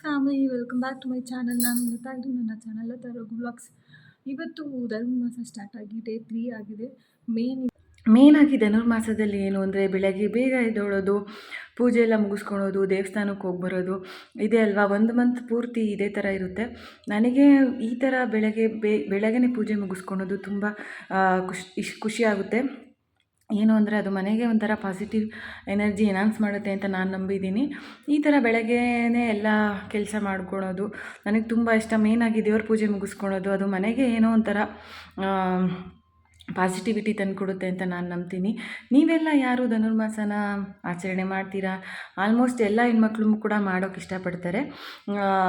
Family welcome back to my channel. ನಾನು ಲತಾ, ಇದು ನನ್ನ ಚಾನಲ್ ಲತಾ ರಘು ವ್ಲಾಗ್ಸ್. ಇವತ್ತು ಧನುರ್ಮಾಸ ಸ್ಟಾರ್ಟ್ ಆಗಿ ಡೇ 3 ಆಗಿದೆ. ಮೇನಾಗಿ ಧನುರ್ಮಾಸದಲ್ಲಿ ಏನು ಅಂದರೆ ಬೆಳಗ್ಗೆ ಬೇಗ ಎದ್ದೋಳೋದು, ಪೂಜೆ ಎಲ್ಲ ಮುಗಿಸ್ಕೊಳೋದು, ದೇವಸ್ಥಾನಕ್ಕೆ ಹೋಗಿ ಬರೋದು ಇದೆ ಅಲ್ವಾ. 1 ಮಂತ್ ಪೂರ್ತಿ ಇದೇ ಥರ ಇರುತ್ತೆ. ನನಗೆ ಈ ಥರ ಬೆಳಗ್ಗೆ ಪೂಜೆ ಮುಗಿಸ್ಕೊಳೋದು ತುಂಬ ಖುಷಿಯಾಗುತ್ತೆ. ಏನು ಅಂದರೆ ಅದು ಮನೆಗೆ ಒಂಥರ ಪಾಸಿಟಿವ್ ಎನರ್ಜಿ ಎನ್ಹಾನ್ಸ್ ಮಾಡುತ್ತೆ ಅಂತ ನಾನು ನಂಬಿದ್ದೀನಿ. ಈ ಥರ ಬೆಳಗ್ಗೆನೇ ಎಲ್ಲ ಕೆಲಸ ಮಾಡ್ಕೊಳೋದು ನನಗೆ ತುಂಬ ಇಷ್ಟ. ಮೇನಾಗಿ ದೇವ್ರ ಪೂಜೆ ಮುಗಿಸ್ಕೊಳೋದು ಅದು ಮನೆಗೆ ಏನೋ ಒಂಥರ ಪಾಸಿಟಿವಿಟಿ ತಂದು ಕೊಡುತ್ತೆ ಅಂತ ನಾನು ನಂಬ್ತೀನಿ. ನೀವೆಲ್ಲ ಯಾರು ಧನುರ್ಮಾಸನ ಆಚರಣೆ ಮಾಡ್ತೀರಾ? ಆಲ್ಮೋಸ್ಟ್ ಎಲ್ಲ ಹೆಣ್ಮಕ್ಳು ಕೂಡ ಮಾಡೋಕ್ಕೆ ಇಷ್ಟಪಡ್ತಾರೆ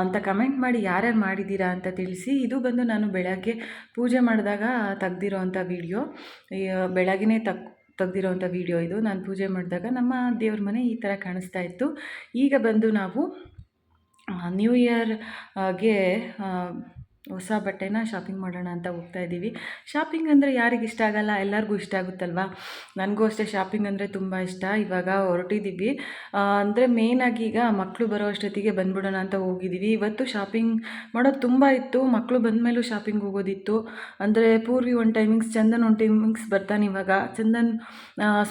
ಅಂತ ಕಮೆಂಟ್ ಮಾಡಿ ಯಾರ್ಯಾರು ಮಾಡಿದ್ದೀರಾ ಅಂತ ತಿಳಿಸಿ. ಇದು ಬಂದು ನಾನು ಬೆಳಗ್ಗೆ ಪೂಜೆ ಮಾಡಿದಾಗ ತೆಗ್ದಿರೋ ಅಂಥ ವೀಡಿಯೋ, ಬೆಳಗ್ಗೆ ತೆಗ್ದಿರೋವಂಥ ವೀಡಿಯೋ ಇದು. ನಾನು ಪೂಜೆ ಮಾಡಿದಾಗ ನಮ್ಮ ದೇವ್ರ ಮನೆ ಈ ಥರ ಕಾಣಿಸ್ತಾ ಇತ್ತು. ಈಗ ಬಂದು ನಾವು ನ್ಯೂ ಇಯರ್ಗೆ ಹೊಸ ಬಟ್ಟೆನ ಶಾಪಿಂಗ್ ಮಾಡೋಣ ಅಂತ ಹೋಗ್ತಾ ಇದ್ದೀವಿ. ಶಾಪಿಂಗ್ ಅಂದರೆ ಯಾರಿಗೆ ಇಷ್ಟ ಆಗಲ್ಲ, ಎಲ್ಲರಿಗೂ ಇಷ್ಟ ಆಗುತ್ತಲ್ವ. ನನಗೂ ಅಷ್ಟೇ ಶಾಪಿಂಗ್ ಅಂದರೆ ತುಂಬ ಇಷ್ಟ. ಇವಾಗ ಹೊರಟಿದ್ದೀವಿ ಅಂದರೆ ಮೇಯ್ನಾಗಿ ಈಗ ಮಕ್ಕಳು ಬರೋ ಅಷ್ಟೊತ್ತಿಗೆ ಬಂದ್ಬಿಡೋಣ ಅಂತ ಹೋಗಿದ್ದೀವಿ. ಇವತ್ತು ಶಾಪಿಂಗ್ ಮಾಡೋದು ತುಂಬ ಇತ್ತು. ಮಕ್ಕಳು ಬಂದ ಮೇಲೂ ಶಾಪಿಂಗ್ ಹೋಗೋದಿತ್ತು. ಅಂದರೆ ಪೂರ್ವಿ ಒಂದು ಟೈಮಿಂಗ್ಸ್, ಚಂದನ್ ಒಂದು ಟೈಮಿಂಗ್ಸ್ ಬರ್ತಾನೆ. ಇವಾಗ ಚಂದನ್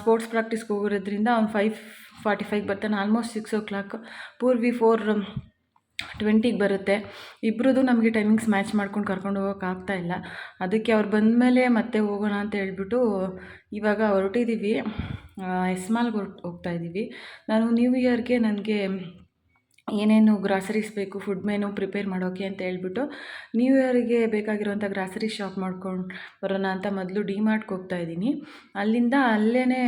ಸ್ಪೋರ್ಟ್ಸ್ ಪ್ರಾಕ್ಟೀಸ್ಗೆ ಹೋಗೋದ್ರಿಂದ ಅವ್ನು 5:45 ಬರ್ತಾನೆ. Almost 6 o'clock. ಪೂರ್ವಿ 4:20 ಬರುತ್ತೆ. ಇಬ್ಬರದು ನಮಗೆ ಟೈಮಿಂಗ್ಸ್ ಮ್ಯಾಚ್ ಮಾಡ್ಕೊಂಡು ಕರ್ಕೊಂಡು ಹೋಗೋಕ್ಕಾಗ್ತಾ ಇಲ್ಲ. ಅದಕ್ಕೆ ಅವ್ರು ಬಂದಮೇಲೆ ಮತ್ತೆ ಹೋಗೋಣ ಅಂತ ಹೇಳ್ಬಿಟ್ಟು ಇವಾಗ ಹೊರಟಿದ್ದೀವಿ. ಎಸ್ಮಾಲ್ಗೆ ಹೋಗ್ತಾ ಇದ್ದೀವಿ. ನಾನು ನ್ಯೂ ಇಯರ್ಗೆ ನನಗೆ ಏನೇನು ಗ್ರಾಸರೀಸ್ ಬೇಕು, ಫುಡ್ ಮೆನು ಪ್ರಿಪೇರ್ ಮಾಡೋಕ್ಕೆ ಅಂತ ಹೇಳ್ಬಿಟ್ಟು ನ್ಯೂ ಇಯರಿಗೆ ಬೇಕಾಗಿರೋಂಥ ಗ್ರಾಸರಿ ಶಾಪ್ ಮಾಡ್ಕೊಂಡು ಬರೋಣ ಅಂತ ಮೊದಲು ಡಿ-ಮಾರ್ಟ್ಗೆ ಹೋಗ್ತಾ ಇದ್ದೀನಿ. ಅಲ್ಲಿಂದ ಅಲ್ಲೇ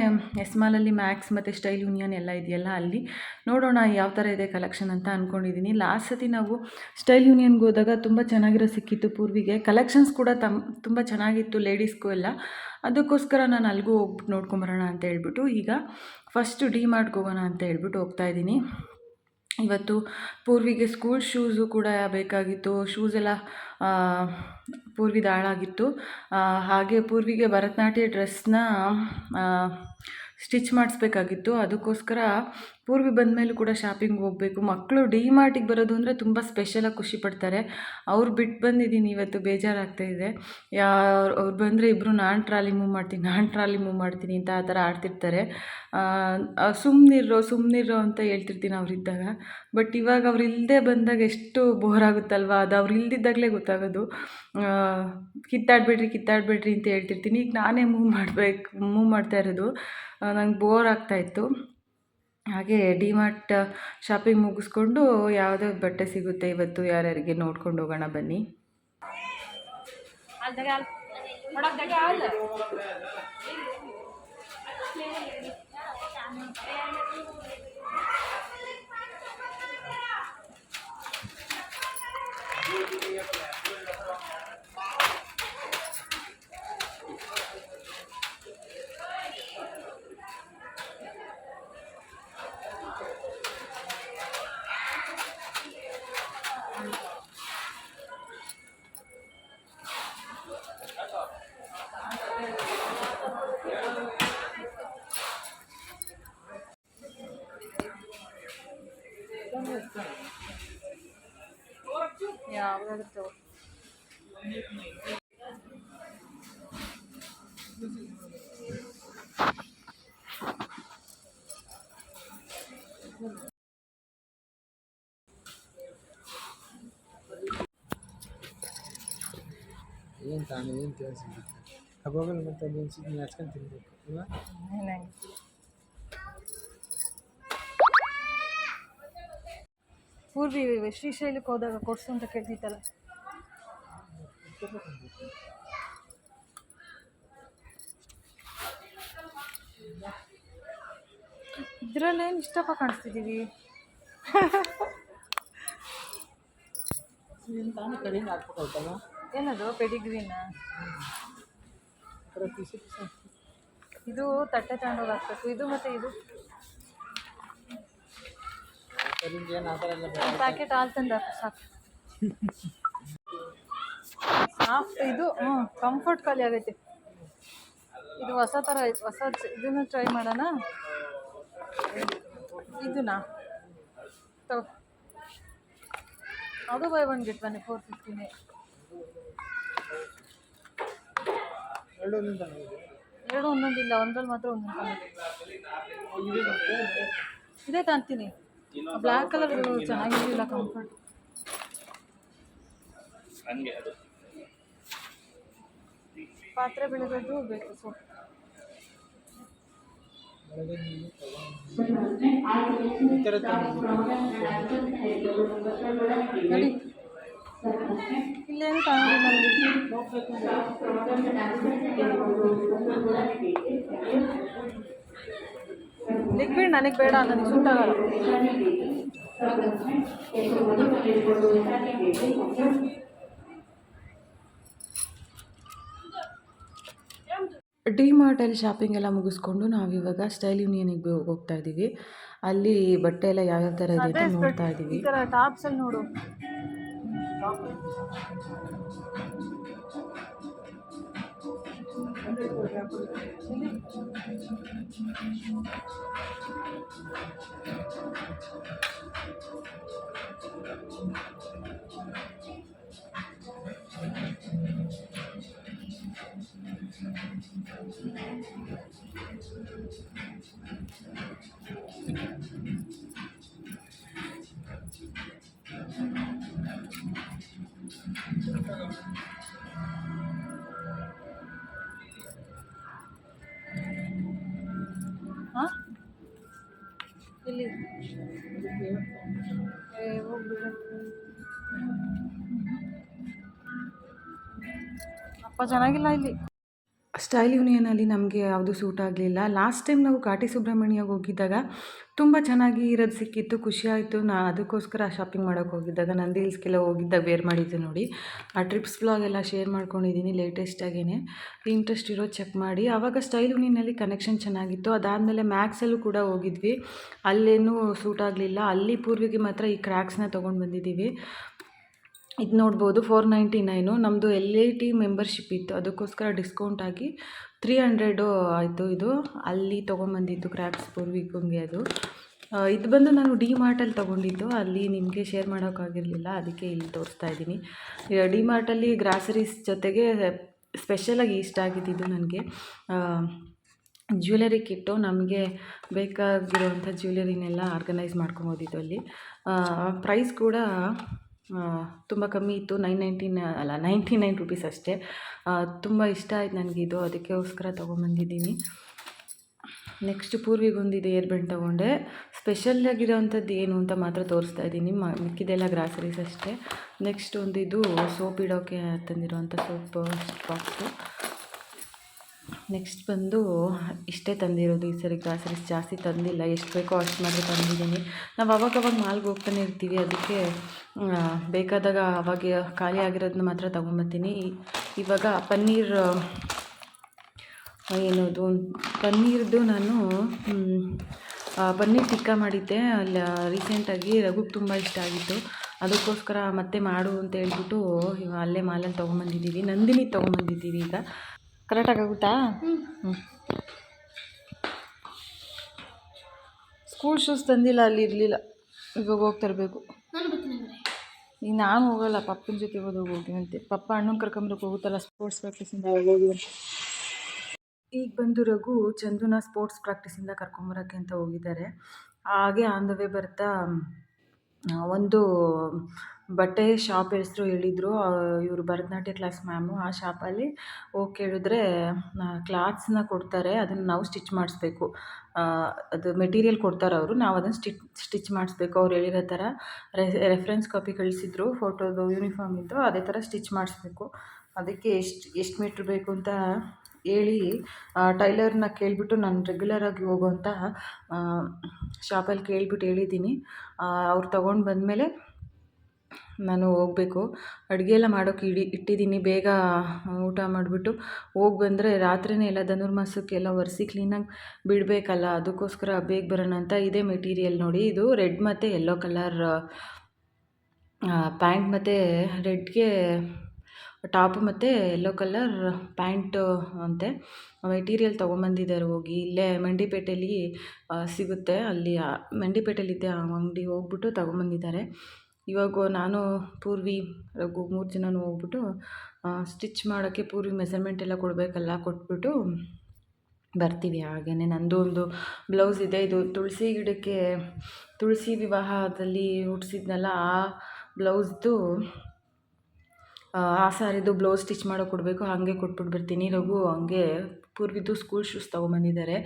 ಎಸ್ಮಾಲಲ್ಲಿ ಮ್ಯಾಕ್ಸ್ ಮತ್ತು ಸ್ಟೈಲ್ ಯೂನಿಯನ್ ಎಲ್ಲ ಇದೆಯಲ್ಲ, ಅಲ್ಲಿ ನೋಡೋಣ ಯಾವ ಥರ ಇದೆ ಕಲೆಕ್ಷನ್ ಅಂತ ಅಂದ್ಕೊಂಡಿದ್ದೀನಿ. ಲಾಸ್ಟ್ ಸತಿ ನಾವು ಸ್ಟೈಲ್ ಯೂನಿಯನ್ಗೆ ಹೋದಾಗ ತುಂಬ ಚೆನ್ನಾಗಿರೋ ಸಿಕ್ಕಿತ್ತು ಪೂರ್ವಿಗೆ. ಕಲೆಕ್ಷನ್ಸ್ ಕೂಡ ತುಂಬ ಚೆನ್ನಾಗಿತ್ತು ಲೇಡೀಸ್ಗೂ ಎಲ್ಲ. ಅದಕ್ಕೋಸ್ಕರ ನಾನು ಅಲ್ಲಿಗೂ ಹೋಗ್ಬಿಟ್ಟು ನೋಡ್ಕೊಂಬರೋಣ ಅಂತ ಹೇಳ್ಬಿಟ್ಟು ಈಗ ಫಸ್ಟು ಡಿ-ಮಾರ್ಟ್ಗೆ ಹೋಗೋಣ ಅಂತ ಹೇಳ್ಬಿಟ್ಟು ಹೋಗ್ತಾ ಇದ್ದೀನಿ. ಇವತ್ತು ಪೂರ್ವಿಗೆ ಸ್ಕೂಲ್ ಶೂಸು ಕೂಡ ಬೇಕಾಗಿತ್ತು. ಶೂಸ್ ಎಲ್ಲ ಪೂರ್ವಿದು ಹಾಳಾಗಿತ್ತು. ಹಾಗೆ ಪೂರ್ವಿಗೆ ಭರತನಾಟ್ಯ ಡ್ರೆಸ್ನ ಸ್ಟಿಚ್ ಮಾಡಿಸ್ಬೇಕಾಗಿತ್ತು. ಅದಕ್ಕೋಸ್ಕರ ಪೂರ್ವಿ ಬಂದ ಮೇಲೂ ಕೂಡ ಶಾಪಿಂಗ್ ಹೋಗಬೇಕು. ಮಕ್ಕಳು ಡಿ-ಮಾರ್ಟಿಗೆ ಬರೋದು ಅಂದರೆ ತುಂಬ ಸ್ಪೆಷಲಾಗಿ ಖುಷಿಪಡ್ತಾರೆ. ಅವ್ರು ಬಿಟ್ಟು ಬಂದಿದ್ದೀನಿ ಇವತ್ತು, ಬೇಜಾರಾಗ್ತಾಯಿದೆ. ಅವ್ರು ಬಂದರೆ ಇಬ್ಬರು ನಾನು ಟ್ರಾಲಿ ಮೂವ್ ಮಾಡ್ತೀನಿ ಅಂತ ಆ ಥರ ಆಡ್ತಿರ್ತಾರೆ. ಸುಮ್ಮನಿರೋ ಅಂತ ಹೇಳ್ತಿರ್ತೀನಿ ಅವರಿದ್ದಾಗ. ಬಟ್ ಇವಾಗ ಅವ್ರು ಇಲ್ಲದೆ ಬಂದಾಗ ಎಷ್ಟು ಬೋರ್ ಆಗುತ್ತಲ್ವ, ಅದು ಅವ್ರು ಇಲ್ದಿದ್ದಾಗಲೇ ಗೊತ್ತಾಗೋದು. ಕಿತ್ತಾಡಬೇಡ್ರಿ ಅಂತ ಹೇಳ್ತಿರ್ತೀನಿ. ಈಗ ನಾನೇ ಮೂವ್ ಮಾಡ್ತಾ ಇರೋದು. ನಂಗೆ ಬೋರ್ ಆಗ್ತಾಯಿತ್ತು. ಹಾಗೆ ಡಿ-ಮಾರ್ಟ್ ಶಾಪಿಂಗ್ ಮುಗಿಸ್ಕೊಂಡು ಯಾವುದೋ ಬಟ್ಟೆ ಸಿಗುತ್ತೆ ಇವತ್ತು ಯಾರ್ಯಾರಿಗೆ ನೋಡ್ಕೊಂಡು ಹೋಗೋಣ ಬನ್ನಿ. ಯಾವುದಾದ್ರು ಏನು ತಾನು ಏನು ಕೇಳಿಸಿಲ್ಲ. ಕಬಾಬಲ್ಲಿ ಮತ್ತು ಅದೇನು ಸಿಕ್ಕಿ ಹಚ್ಕೊಂಡು ತಿನ್ಬೇಕು ಅಲ್ವಾ? ಪೂರ್ವಿ ಶ್ರೀಶೈಲಕ್ಕೆ ಹೋದಾಗ ಕೊಡ್ಸು ಅಂತ ಕೇಳ್ತಿತ್ತಲ್ಲ. ಇದರಲ್ಲೇನು ಇಷ್ಟಪ್ಪ ಕಾಣಿಸ್ತಿದ್ದೀವಿ. ತಾನು ಕಡಿಮೆ ಹಾಕ್ಬೇಕಾಯ್ತಲ್ಲ. ಏನದು ಪೆಡಿಗ್ರೀನ? ಇದು ತಟ್ಟೆ ತಗೊಂಡೋಗಿ ಹಾಕ್ಬೇಕು. ಇದು ಮತ್ತು ಇದು ಪ್ಯಾಕೆಟ್ ಹಾಲು ತಂದು ಹಾಕು ಸಾಕು. ಸಾಫ್ಟ್ ಇದು. ಕಂಫರ್ಟ್ ಖಾಲಿ ಆಗೈತೆ. ಇದು ಹೊಸ ಥರ ಐತೆ. ಇದನ್ನು ಟ್ರೈ ಮಾಡೋಣ. ಇದನ್ನ ತಗೋ. ಅದು ಬೈ ಒನ್ ಗೆಟ್ ಒನ್ 450 ಎರಡು ಒಂದೊಂದು ತಾನೇ ಇದೆ. ಎರಡು ಒಂದೊಂದಿಲ್ಲ, ಒಂದ್ರಲ್ಲಿ ಮಾತ್ರ ಒಂದೊಂದು ಇದೇ ತಂತೀನಿ. ಬ್ಲ್ಯಾಕ್ ಕಲರ್ ಚೆನ್ನಾಗಿರಲಿಲ್ಲ, ಕಂಫರ್ಟ್. ಪಾತ್ರೆ ಬೆಳಗೋದು ಬೇಕು ಸೋಪ್. ಒಳಗೆ ನೀವು ಈ ಥರ ನೋಡಿ ಇಲ್ಲೇನು ತಗೊಂಡಿಲ್ಲ. ಲಿಕ್ವಿಡ್ ನನಗೆ ಬೇಡ, ನನಗೆ ಸೂಟ್ ಆಗಲ್ಲ. ಡಿ ಮಾರ್ಟಲ್ಲಿ ಶಾಪಿಂಗ್ ಎಲ್ಲ ಮುಗಿಸ್ಕೊಂಡು ನಾವಿವಾಗ ಸ್ಟೈಲ್ ಯೂನಿಯನಿಗೆ ಹೋಗ್ತಾ ಇದ್ದೀವಿ. ಅಲ್ಲಿ ಬಟ್ಟೆ ಎಲ್ಲ ಯಾವ್ಯಾವ ಥರ ಇದೆ ಅಂತ ನೋಡ್ತಾ ಇದ್ದೀವಿ. ಈ ಥರ ಟಾಪ್ಸಲ್ಲಿ ನೋಡು. ಹಾಂ ಇಲ್ಲಿ ಹೋಗ್ಬಿಡು. ಅಪ್ಪ ಚೆನ್ನಾಗಿಲ್ಲ ಇಲ್ಲಿ. ಸ್ಟೈಲ್ ಯೂನಿಯನಲ್ಲಿ ನಮಗೆ ಯಾವುದು ಸೂಟ್ ಆಗಲಿಲ್ಲ. ಲಾಸ್ಟ್ ಟೈಮ್ ನಾವು ಘಾಟಿ ಸುಬ್ರಹ್ಮಣ್ಯಗೆ ಹೋಗಿದ್ದಾಗ ತುಂಬ ಚೆನ್ನಾಗಿ ಇರೋದು ಸಿಕ್ಕಿತ್ತು, ಖುಷಿಯಾಯಿತು. ಅದಕ್ಕೋಸ್ಕರ ಶಾಪಿಂಗ್ ಮಾಡೋಕ್ಕೆ ಹೋಗಿದ್ದಾಗ ನಂದಿ ಹಿಲ್ಸ್ಗೆಲ್ಲ ಹೋಗಿದ್ದಾಗ ವೇರ್ ಮಾಡಿದ್ದೆ ನೋಡಿ. ಆ ಟ್ರಿಪ್ಸ್ ವ್ಲಾಗೆಲ್ಲ ಶೇರ್ ಮಾಡ್ಕೊಂಡಿದ್ದೀನಿ ಲೇಟೆಸ್ಟಾಗೇ. ಇಂಟ್ರೆಸ್ಟ್ ಇರೋದು ಚೆಕ್ ಮಾಡಿ. ಆವಾಗ ಸ್ಟೈಲ್ ಯೂನಿಯನಲ್ಲಿ ಕನೆಕ್ಷನ್ ಚೆನ್ನಾಗಿತ್ತು. ಅದಾದಮೇಲೆ ಮ್ಯಾಕ್ಸಲ್ಲೂ ಕೂಡ ಹೋಗಿದ್ವಿ, ಅಲ್ಲೇನೂ ಸೂಟ್ ಆಗಲಿಲ್ಲ. ಅಲ್ಲಿ ಪೂರ್ವಿಗೆ ಮಾತ್ರ ಈ ಕ್ರ್ಯಾಕ್ಸ್ನ ತೊಗೊಂಡು ಬಂದಿದ್ದೀವಿ. ಇದು ನೋಡ್ಬೋದು 499. ನಮ್ಮದು LIT ಮೆಂಬರ್ಶಿಪ್ ಇತ್ತು, ಅದಕ್ಕೋಸ್ಕರ ಡಿಸ್ಕೌಂಟ್ ಆಗಿ 300 ಆಯಿತು. ಇದು ಅಲ್ಲಿ ತೊಗೊಂಬಂದಿದ್ದು ಕ್ರ್ಯಾಕ್ಸ್ ಪೂರ್ವಿಕಂಗೆ. ಅದು ಇದು ಬಂದು ನಾನು ಡಿ ಮಾರ್ಟಲ್ಲಿ ತೊಗೊಂಡಿದ್ದು, ಅಲ್ಲಿ ನಿಮಗೆ ಶೇರ್ ಮಾಡೋಕ್ಕಾಗಿರಲಿಲ್ಲ, ಅದಕ್ಕೆ ಇಲ್ಲಿ ತೋರಿಸ್ತಾ ಇದ್ದೀನಿ. ಡಿ ಮಾರ್ಟಲ್ಲಿ ಗ್ರಾಸರೀಸ್ ಜೊತೆಗೆ ಸ್ಪೆಷಲಾಗಿ ಇಷ್ಟ ಆಗಿದ್ದು ನನಗೆ ಜ್ಯುವೆಲರಿ ಕಿಟ್ಟು. ನಮಗೆ ಬೇಕಾಗಿರುವಂಥ ಜ್ಯುವೆಲರಿನೆಲ್ಲ ಆರ್ಗನೈಸ್ ಮಾಡ್ಕೊಬೋದಿತ್ತು ಅಲ್ಲಿ. ಪ್ರೈಸ್ ಕೂಡ ತುಂಬ ಕಮ್ಮಿ ಇತ್ತು, 99 ರುಪೀಸ್ ಅಷ್ಟೇ. ತುಂಬ ಇಷ್ಟ ಆಯ್ತು ನನಗಿದು, ಅದಕ್ಕೋಸ್ಕರ ತೊಗೊಂಬಂದಿದ್ದೀನಿ. ನೆಕ್ಸ್ಟ್ ಪೂರ್ವಿಗೊಂದಿದೆ ಏರ್ ಬೆಂಡ್ ತೊಗೊಂಡೆ. ಸ್ಪೆಷಲಾಗಿರೋವಂಥದ್ದು ಏನು ಅಂತ ಮಾತ್ರ ತೋರಿಸ್ತಾ ಇದ್ದೀನಿ, ಮಿಕ್ಕಿದೆಲ್ಲ ಗ್ರಾಸರೀಸ್ ಅಷ್ಟೇ. ನೆಕ್ಸ್ಟ್ ಒಂದಿದು ಸೋಪ್ ಇಡೋಕ್ಕೆ ತಂದಿರೋವಂಥ ಸೋಪ್ ಬಾಕ್ಸು. ನೆಕ್ಸ್ಟ್ ಬಂದು ಇಷ್ಟೇ ತಂದಿರೋದು. ಈ ಸರಿ ಗ್ರಾಸರೀಸ್ ಜಾಸ್ತಿ ತಂದಿಲ್ಲ, ಎಷ್ಟು ಬೇಕೋ ಅಷ್ಟು ಮಾತ್ರ ತಂದಿದ್ದೀನಿ. ನಾವು ಅವಾಗವಾಗ ಮಾಲ್ಗೆ ಹೋಗ್ತಾನೆ ಇರ್ತೀವಿ, ಅದಕ್ಕೆ ಬೇಕಾದಾಗ ಅವಾಗ ಖಾಲಿ ಆಗಿರೋದನ್ನ ಮಾತ್ರ ತೊಗೊಂಬರ್ತೀನಿ. ಇವಾಗ ಪನ್ನೀರ್ದು ನಾನು ಪನ್ನೀರ್ ಟಿಕ್ಕಾ ಮಾಡಿದ್ದೆ ಅಲ್ಲಿ ರೀಸೆಂಟಾಗಿ. ರಘುಗೆ ತುಂಬ ಇಷ್ಟ ಆಗಿತ್ತು, ಅದಕ್ಕೋಸ್ಕರ ಮತ್ತೆ ಮಾಡು ಅಂತ ಹೇಳ್ಬಿಟ್ಟು ಅಲ್ಲೇ ಮಾಲಲ್ಲಿ ತೊಗೊಂಬಂದಿದ್ದೀವಿ. ನಂದಿನಿ ತೊಗೊಂಬಂದಿದ್ದೀವಿ. ಈಗ ಕರೆಕ್ಟಾಗಿ ಆಗುತ್ತಾ? ಸ್ಕೂಲ್ ಶೂಸ್ ತಂದಿಲ್ಲ, ಅಲ್ಲಿ ಇರಲಿಲ್ಲ, ಇವಾಗ ಹೋಗಿ ತರಬೇಕು. ಈಗ ನಾನು ಹೋಗಲ್ಲ, ಪಪ್ಪನ ಜೊತೆ ಹೋಗ್ತೀನಂತೆ. ಪಪ್ಪ ಅಣ್ಣನ ಕರ್ಕೊಂಬರಕ್ಕೆ ಹೋಗುತ್ತಲ್ಲ ಸ್ಪೋರ್ಟ್ಸ್ ಪ್ರಾಕ್ಟೀಸಿಂದ, ಹೋಗಿ. ಈಗ ಬಂದು ರಘು ಚಂದುನ ಸ್ಪೋರ್ಟ್ಸ್ ಪ್ರಾಕ್ಟೀಸಿಂದ ಕರ್ಕೊಂಬರೋಕ್ಕೆ ಅಂತ ಹೋಗಿದ್ದಾರೆ. ಹಾಗೆ ಆನ್ ದ ವೇ ಬರ್ತಾ ಒಂದು ಬಟ್ಟೆ ಶಾಪ್ ಹೆಸರು ಹೇಳಿದರು ಇವರು, ಭರತನಾಟ್ಯ ಕ್ಲಾಸ್ ಮ್ಯಾಮು. ಆ ಶಾಪಲ್ಲಿ ಹೋಗಿ ಕೇಳಿದ್ರೆ ಕ್ಲಾತ್ಸ್ನ ಕೊಡ್ತಾರೆ, ಅದನ್ನು ನಾವು ಸ್ಟಿಚ್ ಮಾಡಿಸ್ಬೇಕು. ಅದು ಮೆಟೀರಿಯಲ್ ಕೊಡ್ತಾರೆ ಅವರು, ನಾವು ಅದನ್ನು ಸ್ಟಿಚ್ ಮಾಡಿಸ್ಬೇಕು. ಅವ್ರು ಹೇಳಿರೋ ಥರ ರೆಫರೆನ್ಸ್ ಕಾಪಿ ಕಳಿಸಿದ್ರು, ಫೋಟೋದು ಯೂನಿಫಾರ್ಮಿದ್ದು, ಅದೇ ಥರ ಸ್ಟಿಚ್ ಮಾಡಿಸ್ಬೇಕು. ಅದಕ್ಕೆ ಎಷ್ಟು ಮೀಟ್ರ್ ಬೇಕು ಅಂತ ಹೇಳಿ ಟೈಲರ್ನ ಕೇಳಿಬಿಟ್ಟು, ನಾನು ರೆಗ್ಯುಲರಾಗಿ ಹೋಗುವಂಥ ಶಾಪಲ್ಲಿ ಕೇಳಿಬಿಟ್ಟು ಹೇಳಿದ್ದೀನಿ. ಅವ್ರು ತೊಗೊಂಡು ಬಂದಮೇಲೆ ನಾನು ಹೋಗಬೇಕು. ಅಡುಗೆ ಎಲ್ಲ ಮಾಡೋಕ್ಕೆ ಇಟ್ಟಿದ್ದೀನಿ. ಬೇಗ ಊಟ ಮಾಡಿಬಿಟ್ಟು ಹೋಗಿ ಬಂದರೆ ರಾತ್ರಿನೇ ಎಲ್ಲ ಧನುರ್ಮಾಸಕ್ಕೆಲ್ಲ ಒರೆಸಿ ಕ್ಲೀನಾಗಿ ಬಿಡಬೇಕಲ್ಲ, ಅದಕ್ಕೋಸ್ಕರ ಬೇಗ ಬರೋಣ ಅಂತ. ಇದೇ ಮೆಟೀರಿಯಲ್ ನೋಡಿ, ಇದು ರೆಡ್ ಮತ್ತು ಯೆಲ್ಲೋ ಕಲರ್ ಪ್ಯಾಂಟ್ ಮತ್ತು ರೆಡ್ಗೆ ಟಾಪು ಮತ್ತು ಯೆಲ್ಲೋ ಕಲರ್ ಪ್ಯಾಂಟು ಅಂತೆ. ಮೆಟೀರಿಯಲ್ ತೊಗೊಂಬಂದಿದ್ದಾರೆ ಹೋಗಿ. ಇಲ್ಲೇ ಮಂಡಿಪೇಟೆಯಲ್ಲಿ ಸಿಗುತ್ತೆ, ಅಲ್ಲಿ ಮಂಡಿಪೇಟೆಯಲ್ಲಿದ್ದೆ ಆ ಅಂಗಡಿ, ಹೋಗ್ಬಿಟ್ಟು ತೊಗೊಂಬಂದಿದ್ದಾರೆ. ಇವಾಗ ನಾನು ಪೂರ್ವಿ ರಘು 3 ಜನನೂ ಹೋಗ್ಬಿಟ್ಟು ಸ್ಟಿಚ್ ಮಾಡೋಕ್ಕೆ ಪೂರ್ವಿ ಮೆಸರ್ಮೆಂಟ್ ಎಲ್ಲ ಕೊಡಬೇಕಲ್ಲ, ಕೊಟ್ಬಿಟ್ಟು ಬರ್ತೀವಿ. ಹಾಗೆಯೇ ನಂದು ಒಂದು ಬ್ಲೌಸ್ ಇದೆ, ಇದು ತುಳಸಿ ಗಿಡಕ್ಕೆ ತುಳಸಿ ವಿವಾಹದಲ್ಲಿ ಹುಟ್ಟಿಸಿದ್ನಲ್ಲ ಆ ಬ್ಲೌಸ್ದು ಆ ಸಾರಿದು ಬ್ಲೌಸ್ ಸ್ಟಿಚ್ ಮಾಡೋಕೆ ಕೊಡಬೇಕು, ಹಾಗೆ ಕೊಟ್ಬಿಟ್ಟು ಬರ್ತೀನಿ. ರಘು ಹಂಗೆ ಪೂರ್ವಿದ್ದು ಸ್ಕೂಲ್ ಶೂಸ್ ತೊಗೊಂಬಂದಿದ್ದಾರೆ.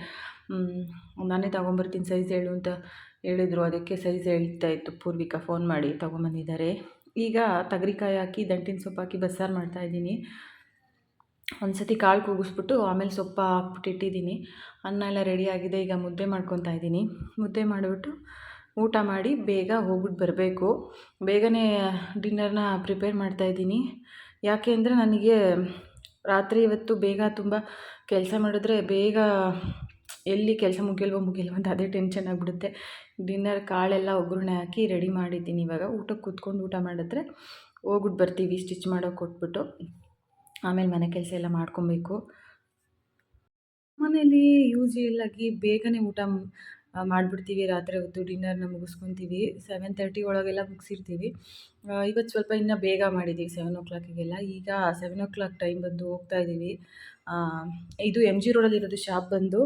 ನಾನೇ ತೊಗೊಂಬರ್ತೀನಿ ಸೈಜ್ ಹೇಳು ಅಂತ ಹೇಳಿದರು, ಅದಕ್ಕೆ ಸೈಜ್ ಹೇಳ್ತಾ ಇತ್ತು ಪೂರ್ವಿಕಾ ಫೋನ್ ಮಾಡಿ ತೊಗೊಂಬಂದಿದ್ದಾರೆ. ಈಗ ತಗರಿಕಾಯಿ ಹಾಕಿ ದಂಟಿನ ಸೊಪ್ಪು ಹಾಕಿ ಬಸ್ಸಾರು ಮಾಡ್ತಾಯಿದ್ದೀನಿ. ಒಂದು ಸತಿ ಕಾಳು ಕೂಗಿಸ್ಬಿಟ್ಟು ಆಮೇಲೆ ಸೊಪ್ಪು ಹಾಕ್ಬಿಟ್ಟು ಇಟ್ಟಿದ್ದೀನಿ. ಅನ್ನ ಎಲ್ಲ ರೆಡಿ ಆಗಿದೆ, ಈಗ ಮುದ್ದೆ ಮಾಡ್ಕೊತಾ ಇದ್ದೀನಿ. ಮುದ್ದೆ ಮಾಡಿಬಿಟ್ಟು ಊಟ ಮಾಡಿ ಬೇಗ ಹೋಗ್ಬಿಟ್ಟು ಬರಬೇಕು. ಬೇಗನೆ ಡಿನ್ನರ್ನ ಪ್ರಿಪೇರ್ ಮಾಡ್ತಾಯಿದ್ದೀನಿ. ಯಾಕೆ ಅಂದರೆ ನನಗೆ ರಾತ್ರಿ ಇವತ್ತು ಬೇಗ ತುಂಬ ಕೆಲಸ ಮಾಡಿದ್ರೆ ಬೇಗ ಎಲ್ಲಿ ಕೆಲಸ ಮುಗಿಯಲ್ವೋ ಅಂತ ಅದೇ ಟೆನ್ಷನ್ ಆಗಿಬಿಡುತ್ತೆ. ಡಿನ್ನರ್ ಕಾಳೆಲ್ಲ ಒಗ್ಗರಣೆ ಹಾಕಿ ರೆಡಿ ಮಾಡಿದ್ದೀನಿ. ಇವಾಗ ಊಟಕ್ಕೆ ಕೂತ್ಕೊಂಡು ಊಟ ಮಾಡಿದ್ರೆ ಹೋಗ್ಬಿಟ್ಟು ಬರ್ತೀವಿ, ಸ್ಟಿಚ್ ಮಾಡೋಕೆ ಕೊಟ್ಬಿಟ್ಟು. ಆಮೇಲೆ ಮನೆ ಕೆಲಸ ಎಲ್ಲ ಮಾಡ್ಕೊಬೇಕು. ಮನೇಲಿ ಯೂಶುವಲಾಗಿ ಬೇಗನೆ ಊಟ ಮಾಡಿಬಿಡ್ತೀವಿ. ರಾತ್ರಿ ಹೊತ್ತು ಡಿನ್ನರ್ನ ಮುಗಿಸ್ಕೊತೀವಿ. 7:30 ಒಳಗೆಲ್ಲ ಮುಗಿಸಿರ್ತೀವಿ. ಇವತ್ತು ಸ್ವಲ್ಪ ಇನ್ನೂ ಬೇಗ ಮಾಡಿದ್ದೀವಿ, 7 o'clockಗೆಲ್ಲ. ಈಗ 7 o'clock ಟೈಮ್ ಬಂದು ಹೋಗ್ತಾ ಇದ್ದೀವಿ. ಇದು MG ರೋಡಲ್ಲಿರೋದು ಶಾಪ್ ಬಂದು,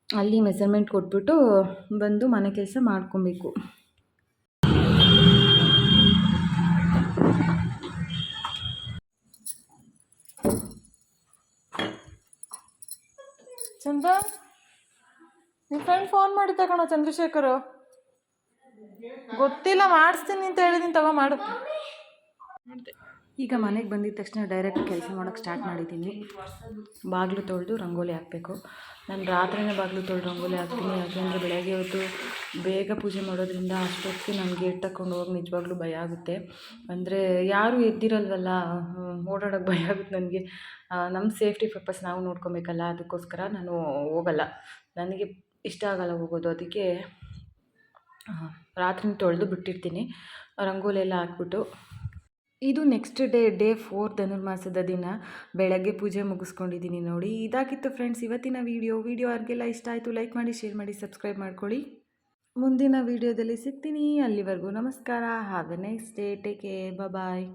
ಅಲ್ಲಿ ಮೆಸರ್ಮೆಂಟ್ ಕೊಟ್ಬಿಟ್ಟು ಬಂದು ಮನೆ ಕೆಲಸ ಮಾಡ್ಕೊಬೇಕು. ಚಂದ, ನಿಮ್ಮ ಫ್ರೆಂಡ್ ಫೋನ್ ಮಾಡಿದ್ದ ಕಣೋ ಚಂದ್ರಶೇಖರು. ಗೊತ್ತಿಲ್ಲ, ಮಾಡಿಸ್ತೀನಿ ಅಂತ ಹೇಳಿದ್ದೀನಿ, ತಗೋ ಮಾಡು. ಈಗ ಮನೆಗೆ ಬಂದಿದ್ದ ತಕ್ಷಣ ಡೈರೆಕ್ಟ್ ಕೆಲಸ ಮಾಡೋಕ್ಕೆ ಸ್ಟಾರ್ಟ್ ಮಾಡಿದ್ದೀನಿ. ಬಾಗಿಲು ತೊಳೆದು ರಂಗೋಲಿ ಹಾಕಬೇಕು. ನಾನು ರಾತ್ರಿನೇ ಬಾಗಿಲು ತೊಳೆದು ರಂಗೋಲಿ ಹಾಕ್ತೀನಿ. ಯಾಕೆಂದರೆ ಬೆಳಗ್ಗೆ ಹೊತ್ತು ಬೇಗ ಪೂಜೆ ಮಾಡೋದ್ರಿಂದ ಅಷ್ಟೊತ್ತಿಗೆ ನಾನು ಗೇಟ್ ತಗೊಂಡು ಹೋಗಿ ನಿಜವಾಗ್ಲೂ ಭಯ ಆಗುತ್ತೆ. ಅಂದರೆ ಯಾರೂ ಎದ್ದಿರಲ್ವಲ್ಲ, ಓಡಾಡೋಕ್ಕೆ ಭಯ ಆಗುತ್ತೆ ನನಗೆ. ನಮ್ಮ ಸೇಫ್ಟಿ ಪರ್ಪಸ್ ನಾವು ನೋಡ್ಕೊಬೇಕಲ್ಲ, ಅದಕ್ಕೋಸ್ಕರ ನಾನು ಹೋಗಲ್ಲ. ನನಗೆ ಇಷ್ಟ ಆಗಲ್ಲ ಹೋಗೋದು. ಅದಕ್ಕೆ ರಾತ್ರಿನೇ ತೊಳೆದು ಬಿಟ್ಟಿರ್ತೀನಿ ರಂಗೋಲಿ ಎಲ್ಲ ಹಾಕ್ಬಿಟ್ಟು. ಇದು ನೆಕ್ಸ್ಟ್ ಡೇ 4 ಧನುರ್ಮಾಸದ ದಿನ ಬೆಳಗ್ಗೆ ಪೂಜೆ ಮುಗಿಸ್ಕೊಂಡಿದ್ದೀನಿ ನೋಡಿ. ಇದಾಗಿತ್ತು ಫ್ರೆಂಡ್ಸ್ ಇವತ್ತಿನ ವಿಡಿಯೋ ಯಾರಿಗೆಲ್ಲ ಇಷ್ಟ ಆಯಿತು ಲೈಕ್ ಮಾಡಿ, ಶೇರ್ ಮಾಡಿ, ಸಬ್ಸ್ಕ್ರೈಬ್ ಮಾಡ್ಕೊಳ್ಳಿ. ಮುಂದಿನ ವಿಡಿಯೋದಲ್ಲಿ ಸಿಗ್ತೀನಿ. ಅಲ್ಲಿವರೆಗೂ ನಮಸ್ಕಾರ. Have a nice day. Take care. Bye.